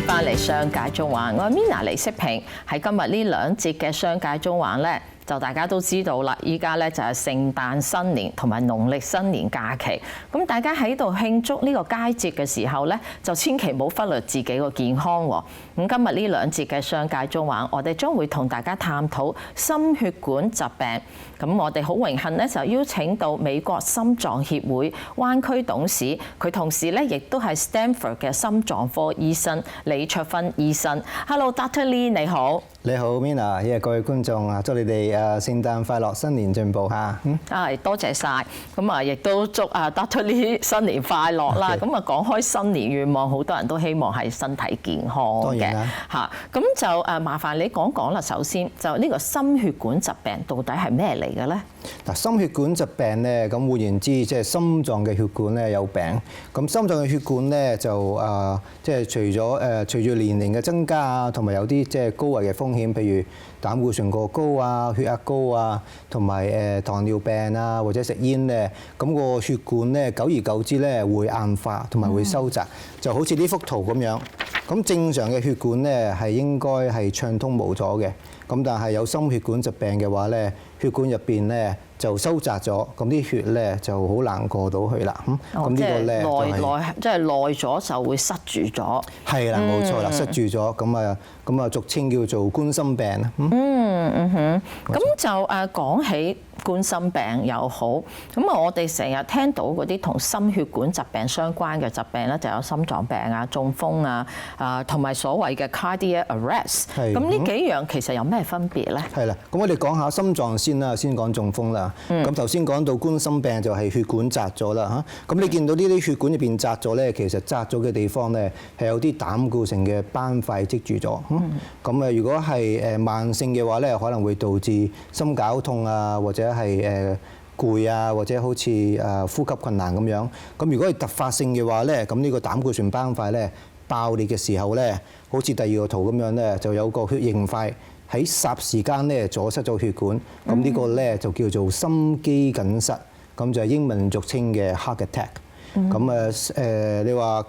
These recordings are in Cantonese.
翻嚟商界中環，我係 Mina 黎適平。喺今日呢兩節嘅商界中環咧，就大家都知道啦，依家咧就係聖誕新年同埋農曆新年假期。咁大家喺度慶祝呢個佳節嘅時候咧，就千祈唔好忽略自己個健康喎。咁今日呢兩節嘅商界中環，我哋將會同大家探討心血管疾病。咁我哋好榮幸咧，就邀請到美國心臟協會灣區董事，佢同時咧亦都係 Stanford 嘅心臟科醫生李卓芬醫生。Hello，Dr. Lee， 你好。你好 Mina， 各位觀眾啊，祝你哋聖誕快樂，新年進步嚇。多謝晒。咁啊，亦都祝Dr. Lee 新年快樂啦。咁啊，講開新年願望，好多人都希望係身體健康嘅。當然啦。嚇，咁就麻煩你講講啦。首先就呢個心血管疾病到底係咩嚟嘅咧？嗱，心血管疾病咧，咁換言之，即係心臟嘅血管咧有病。咁心臟嘅血管咧就即係隨住年齡嘅增加啊，同埋有啲即係高危嘅風險，譬如膽固醇過高啊、血壓高啊，同埋糖尿病啊，或者食煙咧，咁個血管咧久而久之咧會硬化同埋會收窄，就好似呢幅圖咁樣。咁正常嘅血管咧係應該係暢通無阻嘅，咁但係有心血管疾病嘅話咧，血管入邊咧就收窄咗，咁啲血咧就好難過到去啦。咁呢個咧即係耐咗就會塞住咗。係啦，冇錯啦，塞住咗，咁啊俗稱叫做冠心病啦。咁就講起冠心病又好，咁啊我哋成日聽到嗰啲同心血管疾病相關嘅疾病咧，就有心臟病啊、中風啊，同埋所謂嘅 cardiac arrest。咁呢幾樣其實有咩分別咧？係啦，咁我哋講下心臟先啦，先講中風啦。咁頭先講到冠心病就係血管窄咗啦嚇。咁你見到呢啲血管入邊窄咗咧，其實窄咗嘅地方咧係有啲膽固醇嘅斑塊積住咗。咁如果係慢性嘅話咧，可能會導致心絞痛啊，或者係攰啊，或者好似呼吸困難咁樣。咁如果係突發性嘅話咧，咁呢個膽固醇斑塊咧爆裂嘅時候咧，好似第二個圖咁樣咧，就有個血凝塊喺霎時間咧阻塞咗血管。咁呢個咧就叫做心肌梗塞，咁就係英文俗稱嘅 heart attack。咁你話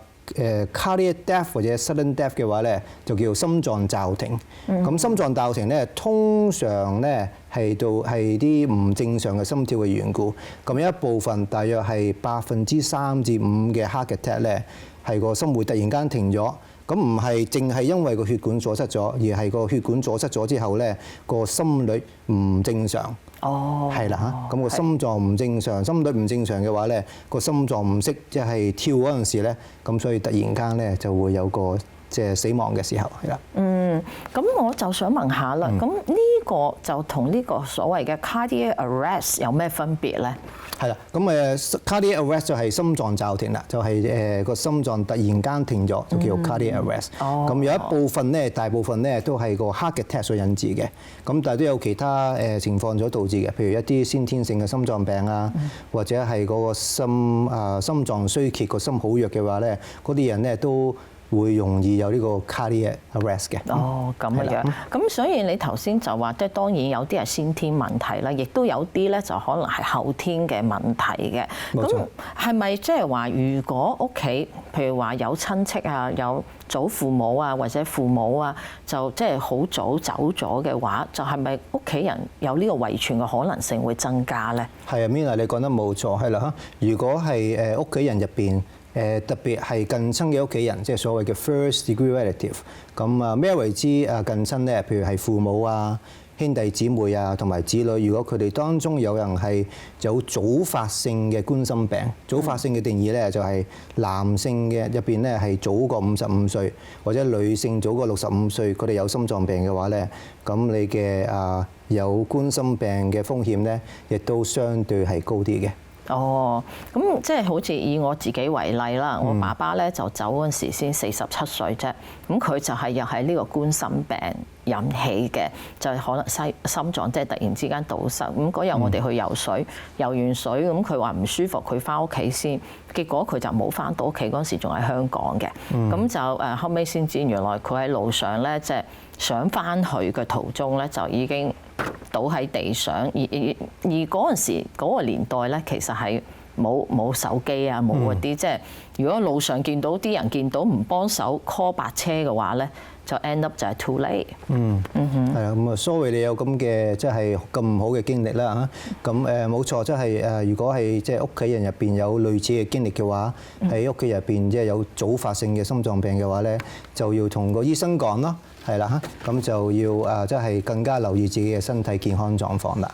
cardiac death 或者 sudden death 嘅話咧，就叫做心臟驟停。咁心臟驟停咧，通常咧係啲唔正常嘅心跳嘅緣故。咁有一部分大約係3%至5%嘅 heart attack 咧，係個心會突然間停咗。咁唔係淨係因為個血管阻塞咗，而係個血管阻塞咗之後咧，個心率唔正常。係啦嚇，咁個心臟唔正常，心率唔正常嘅話咧，個心臟唔識即係跳嗰陣時咧，咁所以突然間咧就會有個即係死亡嘅時候係啦。咁我就想問下啦，咁呢個就同呢個所謂嘅 cardiac arrest 有咩分別咧？係啦，咁cardiac arrest 就係心臟驟停啦，就係個心臟突然間停咗，就叫 cardiac arrest。咁有一部分咧，大部分咧都係個 heart attack 所引致嘅，咁但係都有其他情況所導致嘅，譬如一啲先天性嘅心臟病啊，或者係嗰個心臟衰竭，個心好弱嘅話咧，嗰啲人咧都會容易有呢個 cardiac arrest 嘅。咁樣。咁所以你頭先就話，即係當然有啲係先天問題啦，亦都有啲咧就可能係後天嘅問題嘅。咁係咪即係話，如果屋企譬如話有親戚啊、有祖父母啊或者父母啊，就即係好早走咗嘅話，就係咪屋企人有呢個遺傳嘅可能性會增加咧？係啊，Mina，你講得冇錯，係啦嚇。如果係屋企人入邊，特別係近親嘅屋企人，即係所謂嘅 first degree relative。咁咩為之近親咧？譬如係父母啊、兄弟姊妹啊，同埋子女。如果佢哋當中有人係有早發性嘅冠心病，早發性嘅定義咧就係男性嘅入邊咧係早過55歲，或者女性早過65歲，佢哋有心臟病嘅話咧，咁你嘅有冠心病嘅風險咧，亦都相對係高啲嘅。咁即係好似以我自己為例啦，我爸爸咧就走嗰陣時先47歲啫，咁佢就係又係呢個冠心病引起嘅，就係可能心臟即係突然之間堵塞。咁嗰日我哋去游水，游完水咁佢話唔舒服，佢翻屋企先，結果佢就冇翻到屋企，嗰陣時仲喺香港嘅，咁就後尾先知原來佢喺路上咧即係想翻去嘅途中咧就已經倒喺地上，而嗰陣時嗰個年代咧，其實係冇手機啊，冇嗰啲即係如果路上見到啲人見到唔幫手 call 白車嘅話咧，就 end up 就係 too late。係啊，咁啊，sorry你有咁嘅即係咁唔好嘅經歷啦嚇。咁冇錯，即係如果係即係屋企人入邊有類似嘅經歷嘅話，喺屋企入邊即係有早發性嘅心臟病嘅話咧，就要同個醫生講咯。係啦，咁就要即係更加留意自己嘅身體健康狀況啦。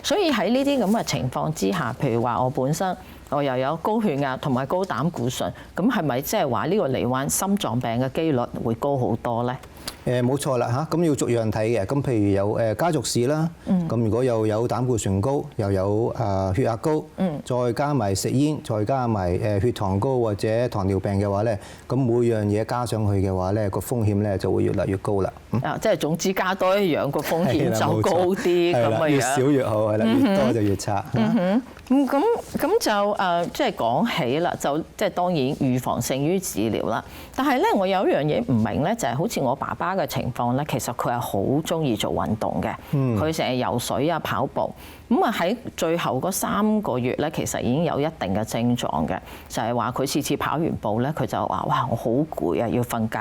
所以喺呢啲咁嘅情況之下，譬如話我本身我又有高血壓同埋高膽固醇，咁係咪即係話呢個罹患心臟病嘅機率會高好多咧？冇錯啦嚇，咁要逐樣睇嘅。咁譬如有家族史啦，咁如果又有膽固醇高，又有血壓高，再加埋食煙，再加埋血糖高或者糖尿病嘅話咧，咁每樣嘢加上去嘅話咧，個風險咧就會越嚟越高啦。即係總之加多一樣個風險就高啲咁嘅樣。越少越好係啦，越多就越差。咁就即係講起啦，就即係當然預防勝於治療啦。但係咧，我有一樣嘢唔明咧，就係好似我爸爸嘅情況咧，其實佢係好中意做運動嘅，佢成日游水啊、跑步。咁啊喺最後嗰3個月咧，其實已經有一定嘅症狀嘅，就係話佢次次跑完步咧，佢就話：哇，我好攰啊，要瞓覺。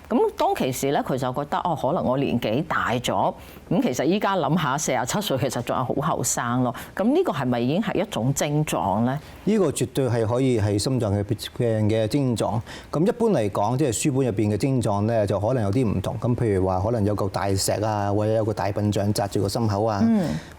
咁當其時咧，佢就覺得哦，可能我年紀大咗。咁其實依家諗下，47歲其實仲係好後生咯。咁呢個係咪已經係一種症狀咧？呢個絕對係可以係心臟嘅病嘅症狀。咁一般嚟講，即係書本入邊嘅症狀咧，就可能有啲唔同。咁譬如話，可能有嚿大石啊，或者有個大笨象紮住個心口啊，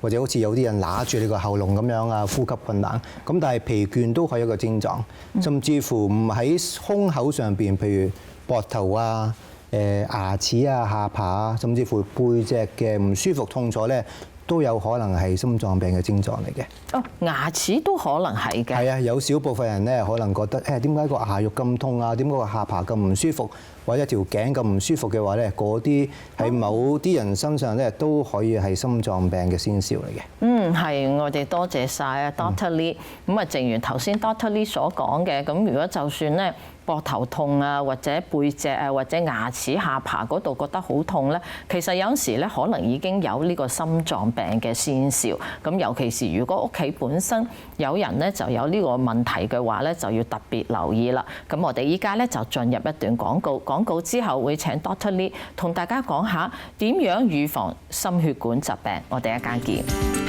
或者好似有啲人揦住你個喉嚨咁樣啊，呼吸困難。咁但係疲倦都係一個症狀，甚至乎唔喺胸口上邊，譬如膊頭啊、牙齒啊、下巴啊，甚至乎背脊嘅唔舒服痛楚咧，都有可能係心臟病嘅症狀嚟嘅。哦，牙齒都可能係嘅。係啊，有少部分人咧可能覺得點解個牙肉咁痛啊？點解個下巴咁唔舒服？或者條頸咁唔舒服嘅話咧，嗰啲喺某啲人身上咧都可以係心臟病嘅先兆嚟嘅。係，我哋多謝晒啊 Dr. Lee。咁啊，正如頭先 Dr. Lee 所講嘅，咁如果就算咧膊頭痛啊，或者背脊啊，或者牙齒下巴嗰度覺得好痛咧，其實有陣時咧可能已經有呢個心臟病嘅先兆。咁尤其是如果屋企本身有人咧就有呢個問題嘅話咧，就要特別留意啦。咁我哋依家咧就進入一段廣告，廣告之後會請 Dr. Lee 同大家講下點樣預防心血管疾病。我哋一間見。